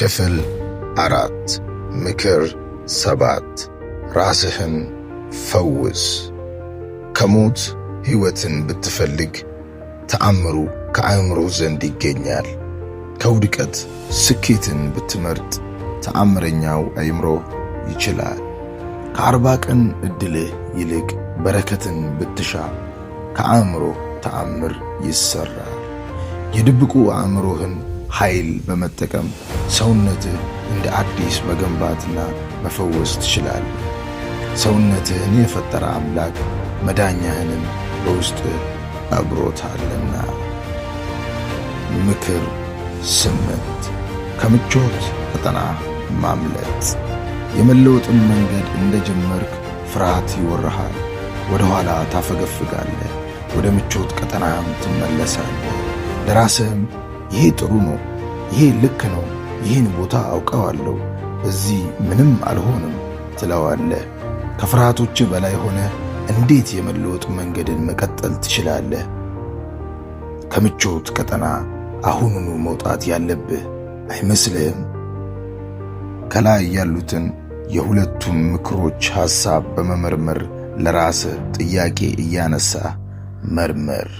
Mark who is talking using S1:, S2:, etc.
S1: ክፍል 4 ምክር 7 ራስህን ፈውስ። ከሞት ሕይወትን ብትፈልግ ተአምሩ ከአእምሮ ዘንድ ይገኛል። ከውድቀት ስኬትን ብትመርጥ ተአምረኛው አእምሮ ይችላል። ከ40 ቀን ዕድልህ ይልቅ በረከትን ብትሻ ከአእምሮ ተአምር ይሰራል። የድብቁ አእምሮህን ኃይል በመጠቀም ሰውነትህ እንደ አዲስ መገንባትና መፈወስ ትችላለህ። ሰውነትህን የፈጠረ አምላክ መዳኛህንም በውስጥህ አብሮታልና። ምክር 8 ከምቾት ቀጠና ማምለጥ። የመለወጥን መንገድ እንደጀመርክ ፍርሃት ይወርሃል። ወደ ኋላ ታፈገፍጋለህ፣ ወደ ምቾት ቀጠናም ትመለሳለህ። ለራስህም ይሄ ጥሩ ነው፣ ይሄ ልክ ነው፣ ይህን ቦታ አውቀዋለሁ፣ እዚህ ምንም አልሆንም ትለዋለህ። ከፍርሃቶች በላይ ሆነ እንዴት የመለወጥ መንገድን መቀጠል ትችላለህ? ከምቾት ቀጠና አሁኑኑ መውጣት ያለብህ አይመስልህም? ከላይ ያሉትን የሁለቱን ምክሮች ሐሳብ በመመርመር ለራስህ ጥያቄ እያነሳ መርመር።